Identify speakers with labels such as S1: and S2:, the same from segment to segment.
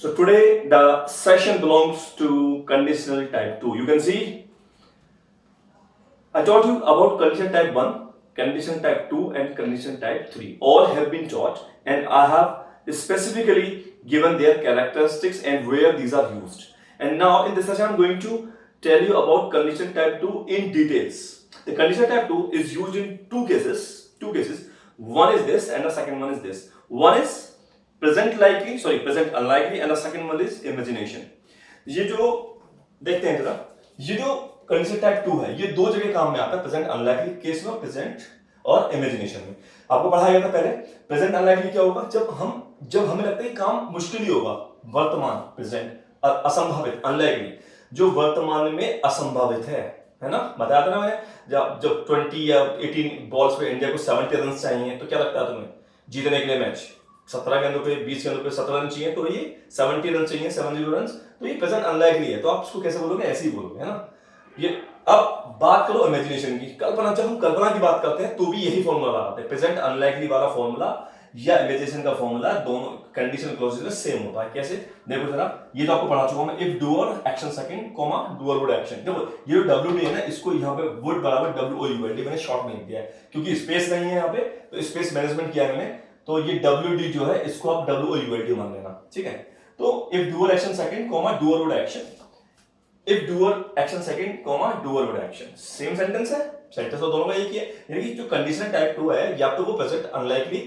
S1: So today the session belongs to conditional type 2. You can see I taught you about condition type 1, condition type 2 and condition type 3. All have been taught and I have specifically given their characteristics and where these are used. And now in this session I am going to tell you about condition type 2 in details. The condition type 2 is used in two cases. One is this and the second one is this. One is present unlikely and the second one is imagination. ये जो देखते हैं जरा, ये जो condition type 2 है ये दो जगह काम में आता है, प्रेजेंट अनलाइकली केस में, प्रेजेंट और इमेजिनेशन में। आपको पढ़ाया गया था पहले प्रेजेंट अनलाइकली क्या होगा, जब हमें लगता है काम मुश्किल ही होगा, वर्तमान प्रेजेंट असंभावित अनलाइकली, जो वर्तमान में असंभावित है ना, बताया था ना मैंने। जब 20 या 18 बॉल्स पे इंडिया को 70 रन चाहिए तो क्या लगता है तुम्हें जीतने के लिए मैच, 17 गेंदों पे 20 गेंदों पे 17 रन चाहिए, तो ये 70 रन चाहिए, 70 रन, तो ये प्रेजेंट अनलाइकली है, तो आप इसको कैसे बोलोगे, ऐसे ही बोलोगे, है ना। ये अब बात करो इमेजिनेशन की, कल्पना, जब हम कल्पना की बात करते हैं तो भी यही फॉर्मूला लगाते हैं, प्रेजेंट अनलाइकली वाला फॉर्मूला या इमेजिनेशन का फॉर्मूला, दोनों कंडीशनल क्लॉजेस में सेम होता है। कैसे, देखो जरा, ये तो आपको पढ़ा चुका हूं मैं, if doer action second comma doer would action. देखो ये जो डब्ल्यू डी है ना, इसको यहाँ पे वुड बराबर W O U L D मैंने शॉर्ट में लिख दिया है, क्योंकि स्पेस नहीं है यहाँ पे, तो स्पेस मैनेजमेंट किया है मैंने, तो ये डब्ल्यू डी जो है इसको आप W O U L D मान लेना, ठीक है। तो if doer action second comma doer would action, if doer action second comma doer would action, same sentence है, सेंटेंस तो दोनों का एक ही है। यानी कि जो कंडीशन टाइप 2 है, या तो वो प्रेजेंट अनलाइकली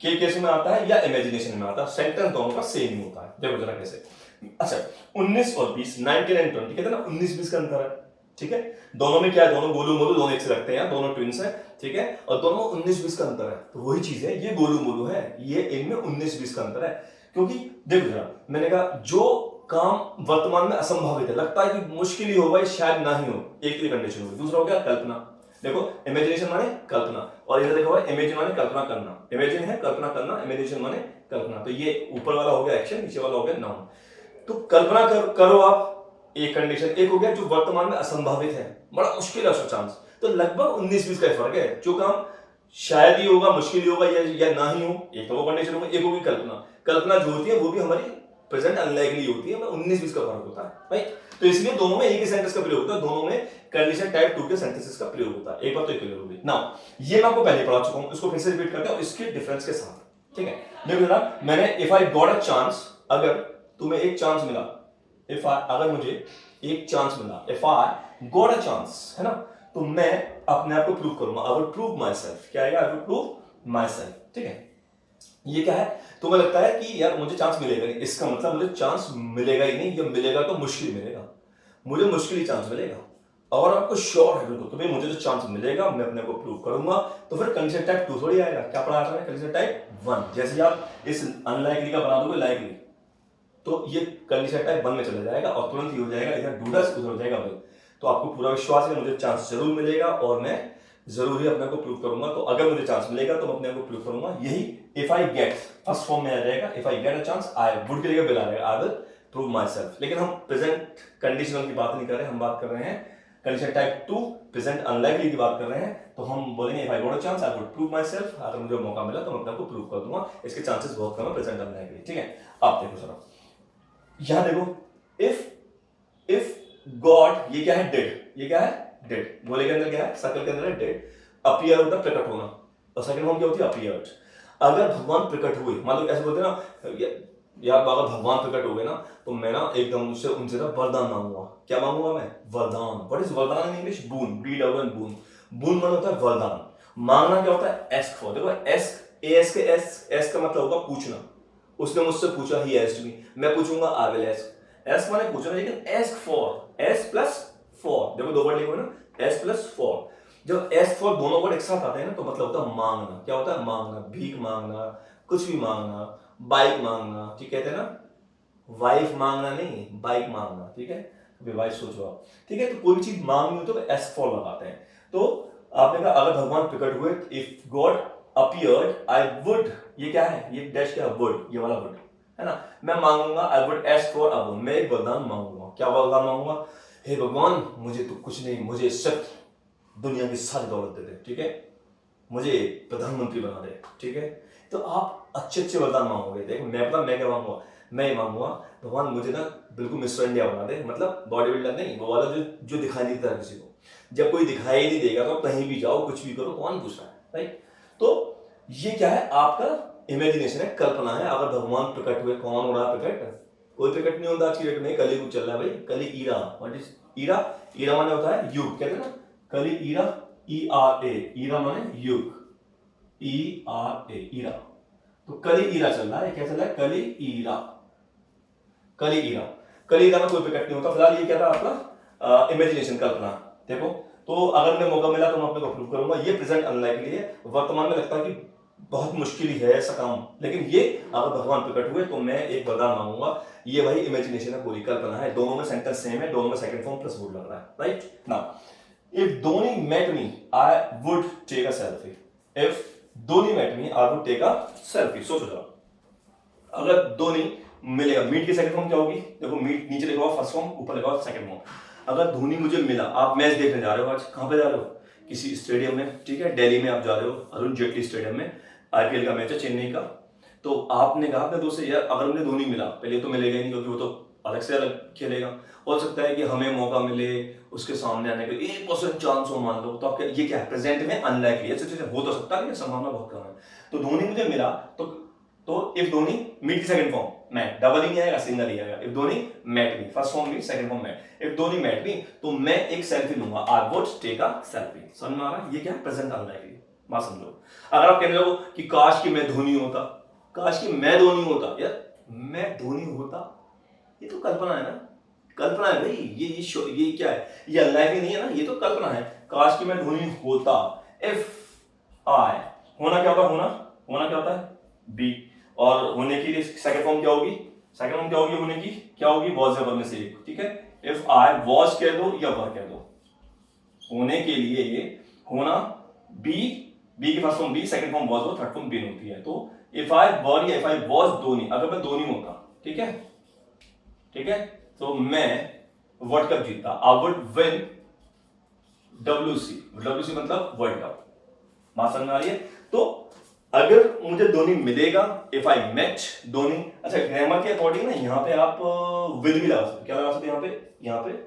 S1: के केस में आता है या इमेजिनेशन में आता है, सेंटेंस दोनों का सेम ही होता है। देखो जरा कैसे, अच्छा 19 और 20, 19 एंड 20 कहते हैं ना, 19-20 का अंतर है, ठीक है। दोनों में क्या है, दोनों गोलू मोलू, दोनों एक से रखते हैं, दोनों ट्विंस है, ठीक है, और दोनों 19-20 का अंतर है, तो वही चीज है, ये गोलू मोलू है, ये इनमें 19-20 का अंतर है। क्योंकि देखो जरा, मैंने कहा जो काम वर्तमान में असंभावित है, लगता है कि मुश्किल ही होगा, शायद ना ही हो, एक ही कंडीशन होगी। दूसरा हो गया कल्पना, देखो इमेजिनेशन माने कल्पना, और इधर देखो इमेजिन माने कल्पना करना, इमेजिन है कल्पना करना, इमेजिनेशन माने कल्पना, तो ये ऊपर वाला हो गया एक्शन, नीचे वाला हो गया नाउन। तो कल्पना करो आप, एक कंडीशन, एक हो गया जो वर्तमान में असंभावित है, बड़ा मुश्किल है उसका चांस, तो लगभग 19-20 का फर्क है, जो काम शायद ही होगा, मुश्किल ही होगा या ना ही हो, एक तो वो कंडीशन होगा, एक होगी कल्पना। कल्पना जो होती है वो भी हमारी प्रेजेंट अनलाइकली होती है, 19-20 का फर्क होता है, राइट। तो इसलिए दोनों में एक ही सेंटेंस का प्रयोग होता है, दोनों में कंडीशन टाइप 2 के सेंटेंसेस का प्रयोग होता है। एक बात तो क्लियर होगी नाउ, ये मैं आपको पहले पढ़ा चुका हूं, इसको फिर से रिपीट करते हैं इसके डिफरेंस के साथ, ठीक है। देखो जरा, मैंने if I got a chance, अगर तुम्हें एक चांस मिला, अगर मुझे एक चांस मिला, if I got a chance, है ना, तो मैं अपने आप को प्रूव करूंगा, I will prove my self, क्या आएगा, I will prove my self, ठीक है। ये क्या है, तुम्हें लगता है कि यार मुझे चांस मिलेगा नहीं, इसका मतलब मुझे चांस मिलेगा ही नहीं, या मिलेगा तो मुश्किल मिलेगा, मुझे मुश्किल ही चांस मिलेगा। और आपको श्योर है बिल्कुल, तो भाई मुझे तो चांस मिलेगा, मैं अपने को प्रूव करूंगा, तो फिर कंडीशन टाइप 2 थोड़ी आएगा, क्या पढ़ा था कंडीशन टाइप 1। जैसे ही आप इस अनलाइकली का बना दोगे लाइकली, तो ये कंडीशन टाइप 1 में चला जाएगा और तुरंत ही हो जाएगा, इधर डूडस उधर हो जाएगा भाई। तो आपको पूरा विश्वास है मुझे चांस जरूर मिलेगा और मैं जरूर ही अपने को प्रूव करूंगा, तो अगर मुझे चांस मिलेगा तो मैं अपने को प्रूव करूंगा। यही if I get first form में आ जाएगा, if I get a chance, I would के लिए बिल आ जाएगा, I will prove my self. लेकिन हम प्रेजेंट कंडीशनल की बात नहीं कर रहे, हम बात कर रहे हैं कंडीशन टाइप 2 प्रेजेंट अनलाइकली की बात कर रहे हैं, तो हम बोलेंगे if I got a chance I would prove my self, अगर मुझे मौका मिला तो मैं अपने को प्रूव कर दूंगा, इसके चांसेस बहुत कम है प्रेजेंट अनलाइकली, ठीक है। आप देखो जरा, यहां देखो, इफ गॉड, ये क्या है, डेड, ये क्या है, डेड, गोले के अंदर क्या है, सर्कल के अंदर है डेड, अपीयर होता है प्रकट होना, और सेकंड फॉर्म क्या होती है, अपीयर्ड। अगर भगवान प्रकट हुए, मान लो ऐसे बोलते हैं ना यार, अगर भगवान प्रकट हो गए ना, तो मैं ना एकदम उनसे ना वरदान मांगूंगा। क्या मांगूंगा मैं, वरदान। व्हाट इज वरदान in English, boon, B double boon, boon मतलब होता है वरदान। मांगना क्या होता है, एस्क फॉर। देखो एस्क, एस का मतलब होगा पूछना, उसने मुझसे पूछा, ही एस्क्ड मी, मैं पूछूंगा, आई विल एस्क। एस्क माने पूछना, लेकिन ask for, S plus for, देखो दो वर्ड लिखो ना, एस प्लस फॉर। जब एस्क फॉर दोनों वर्ड एक साथ आते हैं ना, तो मतलब होता है मांगना। क्या होता है, मांगना, भीख मांगना, कुछ भी मांगना, बाइक मांगना, ठीक कहते हैं ना, वाइफ मांगना नहीं, बाइक मांगना, ठीक है, अभी वाइफ सोचो आप, ठीक है। तो कोई भी चीज मांगनी हो तो एस्क फॉर लगाते हैं। तो आपने कहा अगर भगवान प्रकट हुए, if God appeared, I would, ये क्या है, ये डैश क्या है, वुड, ये वाला वुड है ना, मैं मांगूंगा, I would ask for a boon, मैं एक वरदान मांगूंगा। क्या वरदान मांगूंगा, हे भगवान मुझे तो कुछ नहीं, मुझे सिर्फ दुनिया की सारी दौलत दे दे, ठीक है, मुझे प्रधानमंत्री बना दे, ठीक है। तो आप अच्छे अच्छे वरदान मांगोगे। देखो मैं पता मैं क्या मांगूंगा, मैं ये मांगूंगा भगवान मुझे ना बिल्कुल मिस्टर इंडिया बना दे, मतलब बॉडी बिल्डर नहीं, वो वाला जो जो दिखाई नहीं देता किसी को। जब कोई दिखाई नहीं देगा तो आप कहीं भी जाओ कुछ भी करो, कौन पूछ रहा है, राइट। तो ये क्या है, आपका इमेजिनेशन है, कल्पना है। अगर भगवान प्रकट हुए, कौन हो रहा प्रकट? कोई प्रकट नहीं होता आज की डेट में, कली युग चल रहा है भाई, Kali era. What is era? Era माने होता है युग, कहते हैं ना, कली ईरा, ERA, ईरा माने युग, ERA, ईरा। तो कली ईरा चल रहा है, क्या चल रहा है? कली ईरा, कली ईरा। कली ईरा में कोई प्रकट नहीं होता। फिलहाल ये क्या था आपका इमेजिनेशन, कल्पना। देखो, तो अगर मुझे मौका मिला तो मैं अपने को प्रूव करूंगा। ये प्रेजेंट अनलाइकली है, वर्तमान में लगता है कि बहुत मुश्किल ही है ऐसा काम, लेकिन ये अगर भगवान प्रकट हुए तो मैं एक वरदान मांगूंगा। ये भाई इमेजिनेशन है, पूरी कल्पना है। दोनों में सेंटेंस सेम है, दोनों में सेकंड फॉर्म प्लस वुड लग रहा है, right. Now if Dhoni met me I would take a selfie. If Dhoni met me I would take a selfie. सोचो जरा, अगर धोनी मिलेगा, मीट की सेकंड फॉर्म क्या होगी? देखो, मीट नीचे लिखा हुआ फर्स्ट फॉर्म, ऊपर लिखा हुआ सेकंड फॉर्म। अगर धोनी मुझे मिला, आप मैच देखने जा रहे हो, आज कहां पे जा रहे हो? किसी स्टेडियम में, ठीक है, दिल्ली में आप जा रहे हो, अरुण जेटली स्टेडियम में, IPL का मैच है चेन्नई का। तो आपने कहा अपने दोस्त से, यार अगर मुझे धोनी मिला, पहले तो मिलेगा ही नहीं क्योंकि वो तो अलग से अलग खेलेगा, हो सकता है कि हमें मौका मिले उसके सामने आने का, 1% चांस हो मान लो, तो आपका ये क्या है, प्रेजेंट में अनलाइकली है, हो तो सकता है, संभावना बहुत कम है। तो धोनी मुझे मिला तो इफ धोनी, मीट की सेकंड फॉर्म, मैट, डबल ही नहीं आएगा, सिंगल ही आएगा। If Dhoni met me, first form meet, second form met. If Dhoni met me, तो मैं एक सेल्फी लूंगा, I would take a selfie. समझ में आ रहा है? ये क्या है, प्रेजेंट अनलाइकली। बात समझो। अगर आप कहने लगो कि काश कि मैं धोनी होता, काश कि मैं धोनी होता, यार मैं धोनी होता, ये तो कल्पना है ना, कल्पना है भाई। ये क्या है, ये अनलाइकली नहीं है ना, ये तो कल्पना है। काश कि मैं धोनी होता, इफ आई, होना क्या होता, होना क्या होता है, बी। और होने की सेकंड फॉर्म क्या होगी? सेकंड फॉर्म क्या होगी होने की? क्या होगी? वॉज या वर में से एक, ठीक है। इफ आई वॉज कह दो या वर कह दो, होने के लिए ये होना बी, बी की first form be, second form was हो, थर्ड फॉर्म बीन होती है। तो इफ आई वर या इफ आई वॉज धोनी, अगर मैं धोनी होता, ठीक है, ठीक है, तो मैं वर्ल्ड कप जीतता, I would win WC, WC मतलब वर्ल्ड कप। बात समझ आ रही है? तो अगर मुझे धोनी मिलेगा, इफ आई मैच धोनी, अच्छा ग्रामर के अकॉर्डिंग ना यहाँ पे आप विद भी लगा सकते हो। क्या लगा सकते हो यहाँ पे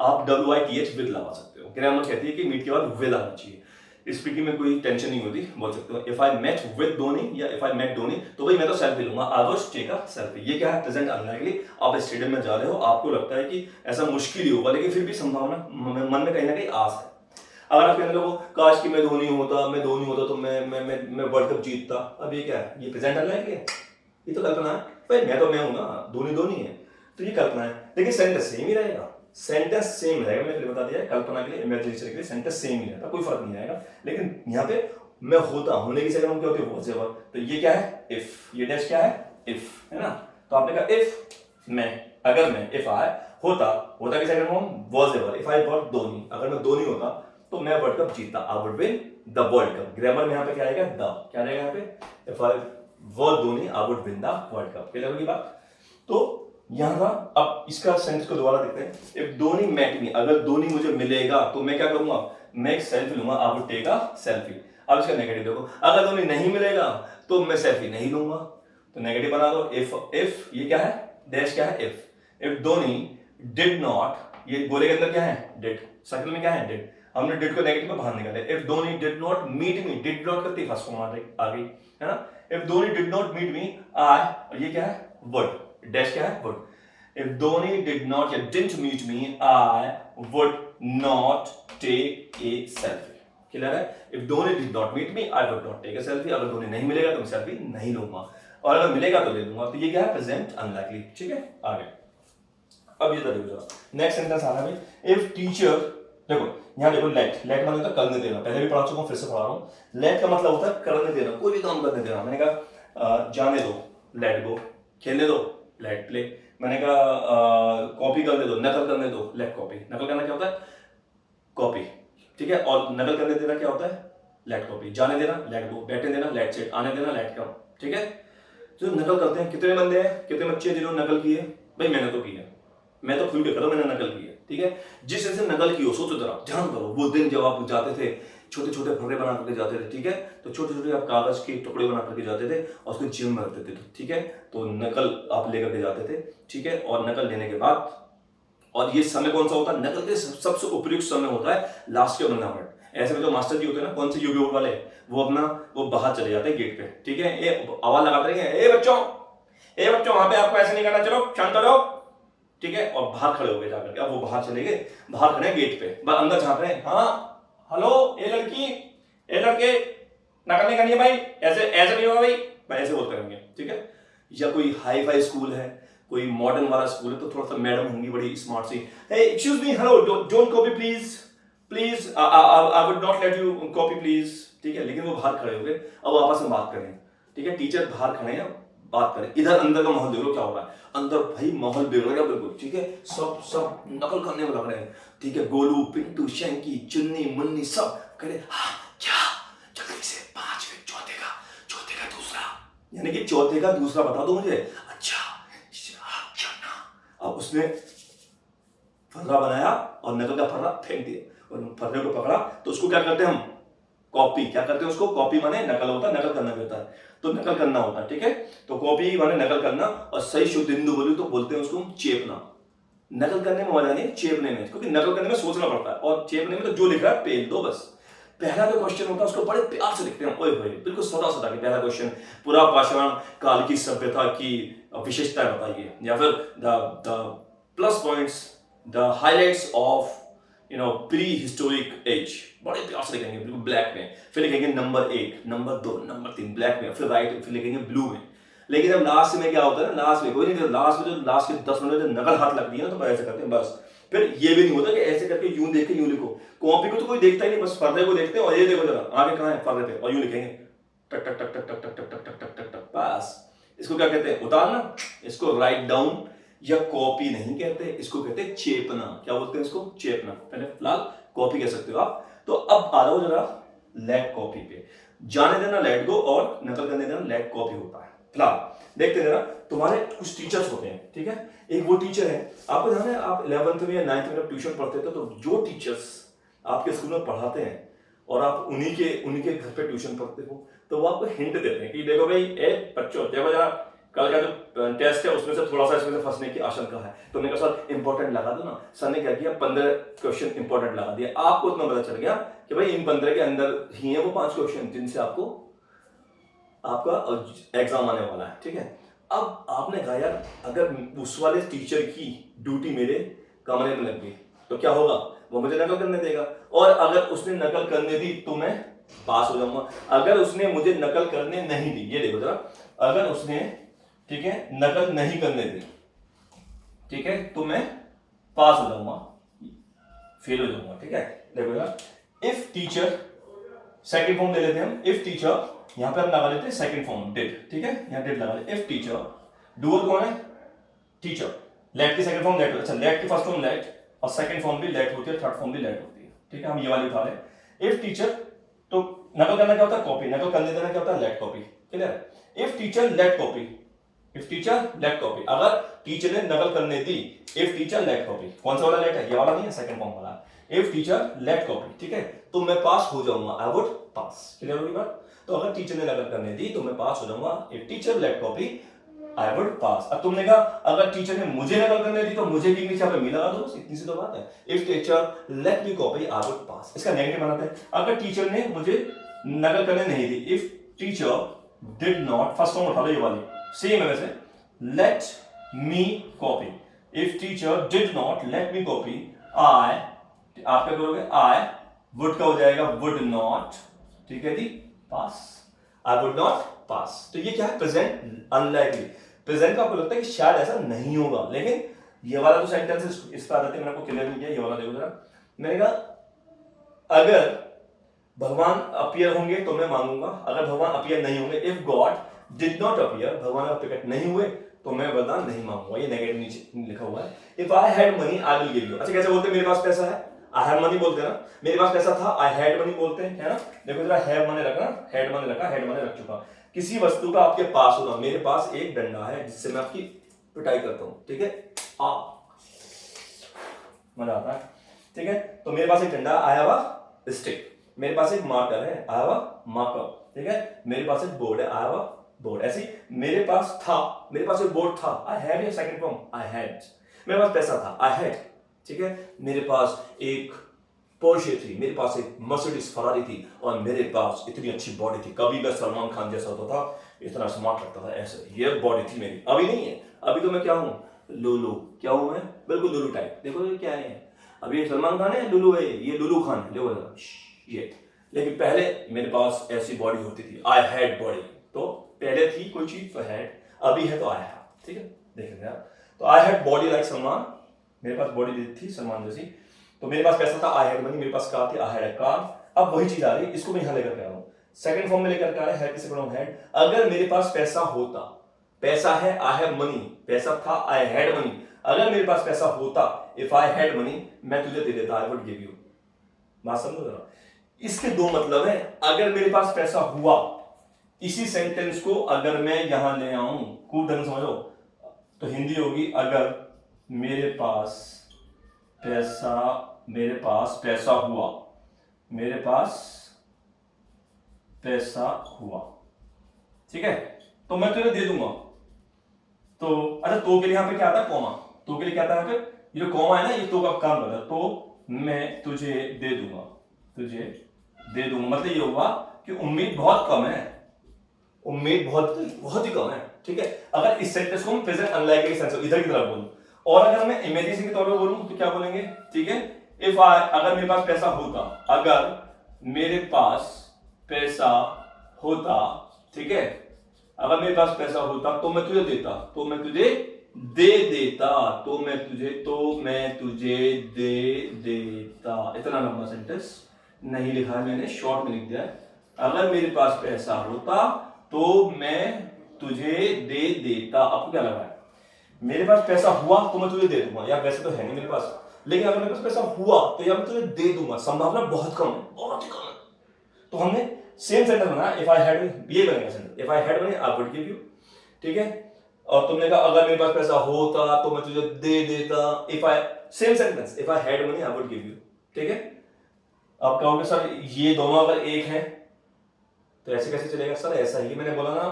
S1: आप WITH विद लगा सकते हो। ग्रामर कहती है कि मीट के बाद विद आना चाहिए। स्पीकिंग में कोई टेंशन नहीं होती, बोल सकते हो if I match with Dhoni या इफ आई मैच धोनी, तो भाई मैं तो सेल्फी लूंगा, I would take a selfie. ये क्या है, प्रेजेंट अनलाइकली। आप स्टेडियम में जा रहे हो, आपको लगता है कि ऐसा मुश्किल ही होगा, लेकिन फिर भी संभावना मन में कहीं ना कहीं आस है। अगर आप कहने लगो काश कि मैं धोनी होता तो मैं वर्ल्ड कप जीतता, अब ये क्या है, ये प्रेजेंट अनलाइकली है, ये तो कल्पना है भाई। मैं हूं ना, धोनी है, तो ये कल्पना है। लेकिन सेंटेंस सेम ही रहेगा, सेंटेंस सेम रहेगा। मैंने पहले बता दिया है, कल्पना के लिए, इमेजिनेशन के लिए सेंटेंस सेम ही रहता, कोई फर्क नहीं आएगा। लेकिन यहाँ पे मैं होता, होने की सेकंड क्या होती है, वॉज एवर। तो ये क्या है, इफ, ये डैश क्या है, इफ, है ना। तो आपने कहा इफ मैं, अगर मैं, इफ आई होता की second form was ever, if I were Dhoni, अगर मैं धोनी होता तो मैं वर्ल्ड कप जीतता, I would win the world cup. Grammar में यहाँ पे क्या आएगा, द, क्या आएगा यहाँ पे, if I were Dhoni I would win the world cup. Clear होगी बात? तो यहां था। अब इसका सेंटेंस को दोबारा देखते हैं। इफ धोनी मेट मी, अगर धोनी मुझे मिलेगा तो मैं क्या करूंगा, मैं एक सेल्फी लूंगा, I would take a selfie. अब इसका नेगेटिव देखो, अगर धोनी नहीं मिलेगा तो मैं सेल्फी नहीं लूंगा, तो नेगेटिव बना दो। इफ ये क्या है, डैश क्या है, इफ धोनी डिड नॉट, ये गोले के अंदर क्या है, डिड, सर्कल में क्या है, डिड, हमने डिड को नेगेटिव में बाहर निकाले। If Dhoni did not meet me, did not करती फर्स्ट फॉर्म आ गई, है ना। If Dhoni did not meet me I, और ये क्या है, वुड, डैश क्या है, would. If Dhoni did not या didn't meet me I would not take a selfie. Clear है? If Dhoni did not meet me I would not take a selfie. अगर धोनी नहीं मिलेगा तो मैं सेल्फी नहीं लूंगा, और अगर मिलेगा तो ले लूंगा। तो ये क्या है, प्रेजेंट अनलाइकली। ठीक है, आगे अब ये देखो, नेक्स्ट सेंटेंस आ रहा है भाई। इफ टीचर, देखो यहाँ देखो, लेट मतलब होता है करने देना, पहले भी पढ़ा चुका हूँ, फिर से पढ़ा रहा हूँ। लेट का मतलब होता है करने देना, कोई भी काम करने देना। मैंने कहा जाने दो, लेट गो, खेलने दो, लेट प्ले। मैंने कहा कॉपी करने दो, नकल करने दो, लेट कॉपी। नकल करना क्या होता है, कॉपी, ठीक है, और नकल करने देना क्या होता है, लेट कॉपी। जाने देना, लेट गो, बैठने देना, लेट सिट, आने देना, लेट कम। ठीक है, जो नकल करते हैं, कितने बंदे हैं, कितने बच्चे जिन्होंने नकल की है, भाई मैंने तो की है, मैं तो खुल के करो, मैंने नकल की है। ठीक है, जिस दिन से नकल की हो, सोचो जरा, ध्यान करो, वो दिन जब आप जाते थे छोटे छोटे फर्रे बना करके जाते थे, ठीक है। तो छोटे छोटे आप कागज के टुकड़े बना करके जाते थे और उसको जेब में रखते थे, ठीक है। तो नकल आप लेकर के जाते थे, ठीक है। और नकल लेने के बाद, और ये समय कौन सा होता है नकल के सबसे उपयुक्त समय होता है लास्ट के 15 मिनट। ऐसे में जो मास्टर जी होते हैं ना, कौन से यूपी बोर्ड वाले, वो बाहर चले जाते हैं गेट पे, ठीक है। ये आवाज लगाते रहेंगे, ए बच्चों वहां पे आपको ऐसे नहीं करना, चलो शांत हो जाओ, ठीक है। और बाहर खड़े हो गए जाकर के। अब वो बाहर चले गए, बाहर खड़े गेट पे, अंदर झांक रहे हैं, हाँ हेलो ए लड़की ए लड़के, नकल नहीं करनी है भाई, ऐसे ऐसे नहीं होगा भाई ऐसे बोल करेंगे, ठीक है। या कोई हाई फाई स्कूल है, कोई मॉडर्न वाला स्कूल है, तो थोड़ा सा मैडम होंगी बड़ी स्मार्ट सी, hey excuse me, hello don't copy please please, I would not let you copy please, ठीक है। लेकिन वो बाहर खड़े हो गए, अब आपस में बात करें, ठीक है। टीचर बाहर खड़े हैं, बात करें। इधर अंदर का माहौल देख लो क्या हो रहा है, अंदर भाई माहौल बिगड़ गया बिल्कुल, ठीक है। सब नकल करने में लग रहे हैं, ठीक है। गोलू पिंटू शंकी चुन्नी मुन्नी सब करे, हाँ क्या जल्दी से 5वें चौथे का दूसरा, यानी कि चौथे का दूसरा बता दो मुझे, अच्छा क्या ना। अब उसने फर्रा बनाया और नकल का फर्रा फेंक दिया और फर्रे को पकड़ा, तो उसको क्या करते हैं हम, कॉपी। क्या करते हैं उसको, कॉपी माने नकल होता है, नकल करना भी होता है, तो नकल करना होता है, ठीक है। तो कॉपी माने नकल करना, और सही शुद्ध हिंदू बोली तो बोलते हैं उसको चेपना। नकल करने में मजा नहीं, चेपने में, क्योंकि नकल करने में सोचना पड़ता है, और चेपने में तो जो लिख रहा है पेल दो बस। पहला जो क्वेश्चन होता है उसको बड़े प्यार से लिखते हैं, ओए होए बिल्कुल सदा सदा के पहला क्वेश्चन, पूरा पाषाण काल की सभ्यता की विशेषताएं बताइए, या फिर the plus points, the highlights of prehistoric age, बड़े प्यार से लिखेंगे बिल्कुल ब्लैक में। फिर लिखेंगे नंबर 1, नंबर 2, नंबर 3 ब्लैक में, फिर राइट, फिर लिखेंगे ब्लू में। लेकिन अब लास्ट में क्या होता है ना, लास्ट में कोई नहीं, लास्ट में जो लास्ट के 10 मिनट जब नकल हाथ लगती है ना, तो ऐसे करते हैं बस। फिर ये भी नहीं होता कि ऐसे करके यूं देख के यूं लिखो, कॉपी को तो कोई देखता ही नहीं, बस फर्रे को देखते हैं, और ये देखो जरा आगे कहाँ है फर्रे पे, और यूं लिखेंगे टक टक टक टक टक टक टक टक टक टक टक, बस। इसको क्या कहते हैं, उतारना, इसको राइट डाउन, या कॉपी नहीं कहते, इसको कहते हैं चेपना। क्या बोलते हैं इसको, चेपना। पहले फिलहाल कॉपी कह सकते हो आप। तो अब आ जाओ जरा लेट कॉपी पे। जाने देना लेट गो, और नकल करने देना लेट कॉपी होता है। फिलहाल देखते जरा, तुम्हारे कुछ टीचर्स होते हैं, ठीक है। एक वो टीचर है, आपको ध्यान है, आप 11th में या 9th में ट्यूशन पढ़ते थे, तो जो टीचर्स आपके स्कूल में पढ़ाते हैं और आप उन्हीं के घर पे ट्यूशन पढ़ते हो, तो वो आपको हिंट देते हैं कि देखो भाई ए बच्चों, देखो जरा कल का जो टेस्ट है उसमें से थोड़ा सा इसमें से फंसने की आशंका है, तो मैंने कहा सर इंपॉर्टेंट लगा दो ना। सर ने क्या किया, 15 क्वेश्चन इंपॉर्टेंट लगा दिया। आपको इतना पता चल गया कि भाई इन 15 के अंदर ही है वो 5 क्वेश्चन जिनसे आपका एग्जाम आने वाला है, ठीक है। अब आपने कहा यार, अगर उस वाले टीचर की ड्यूटी मेरे कमरे में लग गई तो क्या होगा, वो मुझे नकल करने देगा, और अगर उसने नकल करने दी तो मैं पास हो जाऊंगा। अगर उसने मुझे नकल करने नहीं दी, ये देखो जरा, अगर उसने, ठीक है, नकल नहीं करने दी, ठीक है, तो मैं पास हो जाऊंगा, फेल हो जाऊंगा, ठीक है। देखो यार, इफ टीचर, सेकंड फॉर्म ले लेते हैं हम, इफ टीचर, यहां पे हम लगा लेते हैं सेकंड फॉर्म डिड, ठीक है, यहां डिड लगा लेते। इफ टीचर, डूअर कौन है, टीचर। लेट की सेकंड फॉर्म लेट, अच्छा लेट की फर्स्ट फॉर्म लेट, और सेकंड फॉर्म भी लेट होती है, थर्ड फॉर्म भी लेट होती है, ठीक है। हम ये वाली उठा रहे हैं। इफ टीचर, तो नकल करना क्या होता है, कॉपी, नकल करने देना क्या होता है, let copy, clear. If teacher let copy, if teacher let copy, अगर टीचर ने नकल करने दी, इफ टीचर लेट कॉपी, कौन सा वाला लेट है, ये वाला नहीं है, सेकंड फॉर्म वाला। इफ टीचर लेट कॉपी, ठीक है, तो मैं पास हो जाऊंगा, आई वुड पास, क्लियर होगी बात। तो अगर टीचर ने नकल करने दी तो मैं पास हो जाऊंगा, if teacher let copy I would pass. अब तुमने कहा अगर टीचर ने मुझे नकल करने दी तो मुझे भी नीचे पे मी लगा दो, बस इतनी सी तो बात है। If teacher late me copy I would पास। इसका नेगेटिव बनाते हैं, अगर टीचर ने मुझे नकल करने नहीं दी, if teacher did not, first form उठा लो ये वाली, सेम है वैसे, let me copy. If teacher did not let me copy, I, आप क्या करोगे, आई वुड का हो जाएगा वुड नॉट, ठीक है जी, पास, आई वुड नॉट पास। तो ये क्या है, प्रेजेंट अनलाइकली। प्रेजेंट का आपको लगता है कि शायद ऐसा नहीं होगा, लेकिन ये वाला जो सेंटेंस इस पर आ जाते हैं, मैंने आपको क्लियर नहीं किया, ये वाला देखो जरा। मैंने कहा अगर भगवान अपीयर होंगे तो मैं मांगूंगा, अगर भगवान अपीयर नहीं होंगे, if God did not appear, भगवान अगर प्रकट नहीं हुए तो मैं वरदान नहीं मांगूंगा, ये नेगेटिव नीचे लिखा हुआ है। If I had money I will give you. अच्छा कैसे बोलते हैं, मेरे पास पैसा है, आई हैव मनी बोलते हैं ना, मेरे पास पैसा था, आई हैड मनी बोलते हैं, है ना। देखो जरा, हैव मैंने रखा, हेड मैंने रखा, हेड मैंने रख चुका। किसी वस्तु का आपके पास होना, मेरे पास एक डंडा है जिससे मैं आपकी पिटाई करता हूं, ठीक है, मजा आता है, ठीक है। तो मेरे पास एक डंडा, आई हैव अ स्टिक, मेरे पास एक मार्कर है, आई हैव अ मार्कर, ठीक है। मेरे पास एक बोर्ड है, आई हैव अ बोर्ड। ऐसे ही मेरे पास था, मेरे पास एक बोर्ड था, I have a second form, I had. मेरे पास पैसा था, आई हैड, ठीक है। मेरे पास एक पोर्शे थी, मेरे पास एक मर्सिडीज फरारी थी, और मेरे पास इतनी अच्छी बॉडी थी। कभी मैं सलमान खान जैसा होता था, इतना स्मार्ट लगता था, ऐसे ये बॉडी थी मेरी। अभी नहीं है, अभी तो मैं क्या हूँ, लुलू। क्या हूँ मैं? बिल्कुल लुलू टाइप। देखो ये क्या है, अभी ये सलमान खान है, लुलू है, ये लुलू खान है, देखो ये। लेकिन पहले मेरे पास ऐसी बॉडी होती थी, आई हैड बॉडी। तो पहले थी कोई चीज तो हैड, अभी है तो आई हैव, ठीक है। देखेंगे आप, तो I had body like Salman, मेरे पास बॉडी थी सलमान जैसी। तो मेरे पास पैसा था, आई हैड मनी, मेरे पास कार थी, आई हैड अ कार। अब वही चीज आ रही है, इसको मैं यहां लेकर के आ रहा हूं, सेकंड फॉर्म में लेकर के आ रहा है, किसी को हैड। अगर मेरे पास पैसा होता, पैसा है, आई हैव मनी, पैसा था, आई हैड मनी। अगर मेरे पास पैसा होता, इफ आई हैड मनी, मैं तुझे दे देता, आई वुड गिव यू। बात समझो जरा, इसके दो मतलब है। अगर मेरे पास पैसा हुआ, इसी सेंटेंस को अगर मैं यहां ले आऊं, खूब ढंग समझो, तो हिंदी होगी, अगर मेरे पास पैसा हुआ, मेरे पास पैसा हुआ, ठीक है, तो मैं तुझे दे दूंगा। तो अच्छा, तो के लिए यहां पे क्या आता है, कॉमा। तो के लिए क्या आता है यहां पे, ये जो कॉमा है ना, ये तो का काम करता है। तो मैं तुझे दे दूंगा, तुझे दे दूंगा, मतलब ये होगा कि उम्मीद बहुत कम है, उम्मीद बहुत ही कम है, ठीक है। अगर इस सेंटेंस को हम प्रेजेंट अनलाइकली सेंस इधर की तरफ बोलूं, और अगर मैं इमेजिनेशन के तौर पे बोलूं तो क्या बोलेंगे, ठीक है। इफ आई, अगर मेरे पास पैसा होता, अगर मेरे पास पैसा होता, ठीक है, अगर मेरे पास पैसा होता तो मैं तुझे देता, तो मैं तुझे दे देता, तो मैं तुझे दे देता। इतना लंबा सेंटेंस नहीं लिखा है मैंने, शॉर्ट में लिख दिया है। अगर मेरे पास पैसा होता तो मैं तुझे दे देता। आपको क्या लगा है, मेरे पास पैसा हुआ तो मैं तुझे दे दूंगा, या वैसे तो है नहीं मेरे पास, लेकिन अगर मेरे पास पैसा हुआ तो या मैं तुझे दे दूंगा, संभावना बहुत कम है, बहुत ही कम है। तो हमने सेम सेंटेंस बनाया, इफ आई हैड, ये बनेगा sentence, if I had money I would give you, ठीक है। और तुमने कहा अगर मेरे पास पैसा होता तो मैं तुझे दे देता, if I, same sentence, if I had money I would give you, ठीक है। आप कहोगे सर ये दोनों अगर एक है तो ऐसे कैसे चलेगा, सर ऐसा ही मैंने बोला ना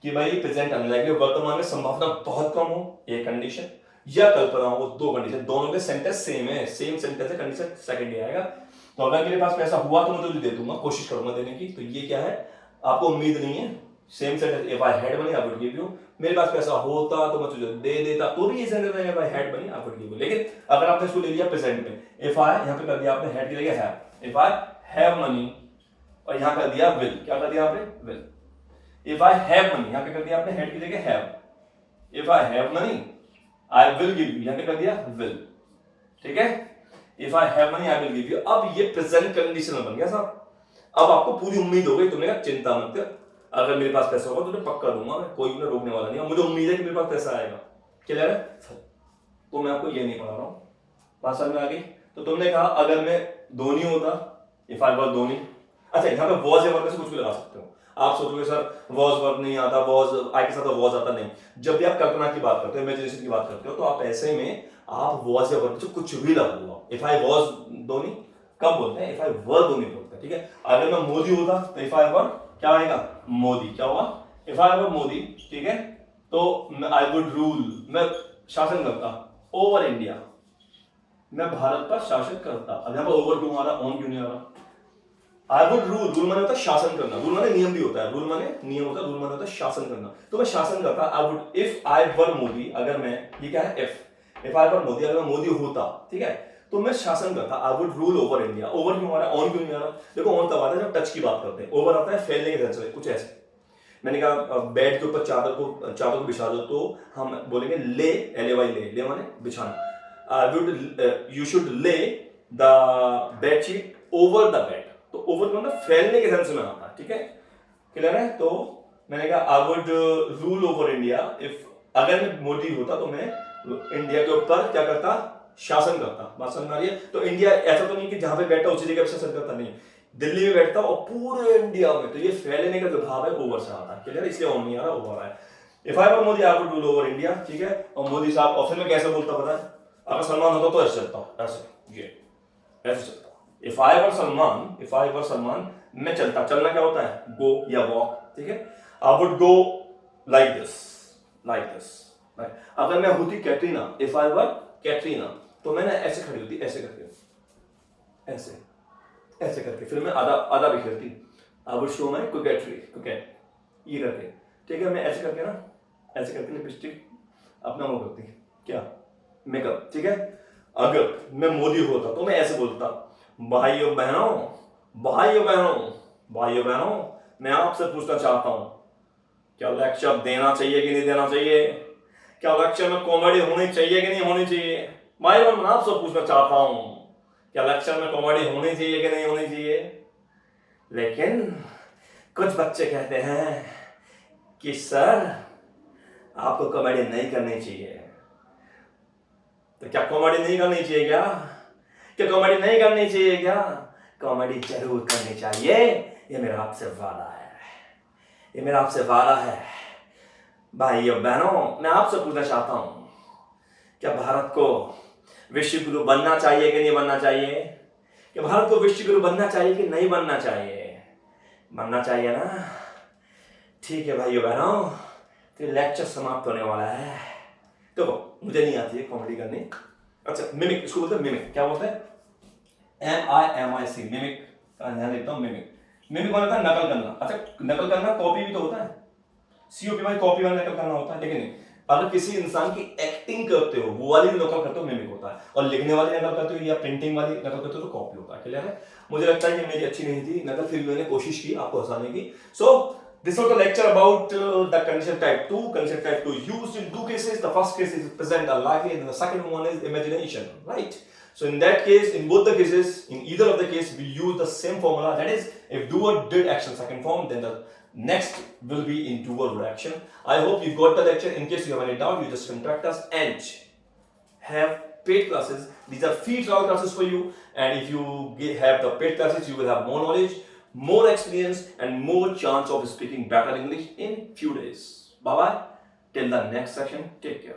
S1: कि भाई प्रेजेंट अनलाइकली, वर्तमान में संभावना बहुत कम हो, एक कंडीशन, या कल्पना हो, दो कंडीशन। दोनों के सेंटेंस सेम है, सेम सेंटेंस है, कंडीशन सेकंड ही आएगा। तो अगर मेरे पास पैसा हुआ तो मैं तुझे दे दूंगा, कोशिश करूंगा देने की। तो ये क्या है, आपको उम्मीद नहीं है, same sentence, if I had money I would give you. मेरे पास पैसा होता तो मैं तुझे दे देता, तो भी ये सेंटेंस है, if I had money I would give you. लेकिन अगर आपने इसको ले लिया प्रेजेंट में, इफ आई यहां पे कर दिया आपने हैड की जगह have, if I have money, और यहां कर दिया विल, क्या कर दिया आपने, will. If I have money, यहां पे कर दिया आपने हैड की जगह have. If I have money I will give you, यहां पे कर दिया विल, ठीक है। If I have money I will give you. अब ये प्रेजेंट कंडीशनल बन गया साहब। अब आपको पूरी उम्मीद हो गई, तुमने कहा चिंता मत कर, अगर मेरे पास पैसा होगा तो पक्का दूंगा मैं, कोई भी रोकने वाला नहीं है, मुझे उम्मीद है कि मेरे पास पैसा आएगा। क्लियर है? तो मैं आपको ये नहीं पढ़ा रहा हूं, बात समझ में आ गई। तो तुमने कहा अगर मैं धोनी होता, इफ आई वाज धोनी। अच्छा, यहाँ पे वॉज या वर्ब से कुछ भी लगा सकते हो। आप सोचोगे सर वॉज वर्ब नहीं आता, वॉज आई के साथ वॉज आता, नहीं। जब भी आप कल्पना की बात करते हो, इमेजिनेशन की बात करते हो, तो आप ऐसे में आप वॉज या वर्ब से कुछ भी लगा। इफ आई वॉज धोनी कब बोलते हैं, इफ आई वर धोनी बोलते हैं, ठीक है। अगर मैं मोदी होता तो इफ आई वर क्या आएगा, मोदी। क्या होगा, इफ आई वर मोदी, ठीक है। तो आई वुड रूल, मैं शासन करता ओवर इंडिया, मैं भारत पर शासन करता। अब यहां पर ओवर क्यों आ रहा, ऑन क्यों नहीं आ रहा। आई वुड रूल, रूल माने होता है शासन करना, रूल माने नियम भी होता है, रूल माने नियम होता है, रूल माने होता है शासन करना। तो मैं शासन करता, आई वुड, इफ आई वर मोदी, अगर मैं, ये क्या है इफ आई वर मोदी, अगर मैं मोदी होता, ठीक है, तो मैं शासन करता, I would rule over India. Over क्यों आ रहा है, ऑन क्यों नहीं आ रहा। देखो ऑन तब आता है जब टच की बात करते हैं, ओवर आता है फैलने के सेंस में, कुछ ऐसे। मैंने कहा बेड के ऊपर चादर को बिछा दो, तो हम बोलेंगे ले, LAY, ले माने बिछाना। आई वुड, यू शुड ले the bedsheet over the bed. तो ओवर मतलब फैलने के सेंस में आता है, ठीक है, क्लियर है। तो मैंने कहा I would rule over India if, अगर मैं मोदी होता तो मैं इंडिया के ऊपर क्या करता, शासन करता। बात समझ में आ रही है। तो इंडिया ऐसा तो नहीं कि जहां पे बैठा उसी जगह पे शासन करता, नहीं, दिल्ली में बैठता और पूरे इंडिया में। तो ये फैलने का जो भाव है ओवर से आता है, क्लियर, इसलिए ऑन नहीं आ रहा, ओवर है। If I were Modi I would rule over India, ठीक है। और मोदी साहब ऑप्शन में कैसे बोलता पता है, अगर सलमान होता तो ऐसे चलता, ऐसे, ये ऐसे चलता, इफ आई वर सलमान, मैं चलता, चलना क्या होता है, गो या वॉक, ठीक है, I would go like this. अगर मैं होती कैटरीना, इफ आई वर कैटरीना, तो मैं ना ऐसे खड़ी होती, ऐसे करके, ऐसे करके, फिर मैं आधा भी खेलती, आई वुड शो माई कोकेट, ये करके, ठीक है, मैं ऐसे करके ना, ऐसे करके लिपस्टिक अपना वो करती, क्या, मेकअप, ठीक है। अगर मैं मोदी होता तो मैं ऐसे बोलता, भाइयों बहनों, मैं आपसे पूछना चाहता हूं, क्या लेक्चर देना चाहिए कि नहीं देना चाहिए, क्या लेक्चर में कॉमेडी होनी चाहिए कि नहीं होनी चाहिए, भाई मैं आपसे पूछना चाहता हूं, क्या लेक्चर में कॉमेडी होनी चाहिए कि नहीं होनी चाहिए। लेकिन कुछ बच्चे कहते हैं कि सर आपको कॉमेडी नहीं करनी चाहिए, तो क्या कॉमेडी नहीं करनी चाहिए क्या कॉमेडी नहीं करनी चाहिए क्या, कॉमेडी जरूर करनी चाहिए, ये मेरा आपसे वादा है, भाइयों बहनों, मैं आपसे पूछना चाहता हूं, क्या भारत को विश्व गुरु बनना चाहिए कि नहीं बनना चाहिए, क्या भारत को विश्व गुरु बनना चाहिए कि नहीं बनना चाहिए ना, ठीक है भाइयों बहनों, तो लेक्चर समाप्त होने वाला है। तो मुझे नहीं आती है कॉमेडी करनी, अच्छा मिमिक, इसको बोलते हैं मिमिक, क्या बोलते हैं, MIMIC, मिमिक का ध्यान देता हूँ, मिमिक होता है नकल करना, अच्छा नकल करना कॉपी भी तो होता है, COP वाली कॉपी वाला नकल करना होता है, लेकिन अगर किसी इंसान की एक्टिंग करते हो वो वाली नकल करते हो मिमिक होता है, और लिखने वाली नकल करते हो या प्रिंटिंग वाली नकल करते हो तो कॉपी होता है, क्लियर है। मुझे लगता है कि मेरी अच्छी नहीं थी नकल, फिर भी मैंने कोशिश की आपको हंसाने की। सो this was the lecture about the condition type 2. Condition type 2 used in two cases. The first case is present alive, and the second one is imagination, right? So in that case, in both the cases, in either of the case, we use the same formula. That is, if doer did action second form, then the next will be in doer would action. I hope you got the lecture. In case you have any doubt, you just contact us and have paid classes. These are free trial classes for you, and if you have the paid classes, you will have more knowledge, more experience, and more chance of speaking better English in few days. Bye bye. Till the next session. Take care.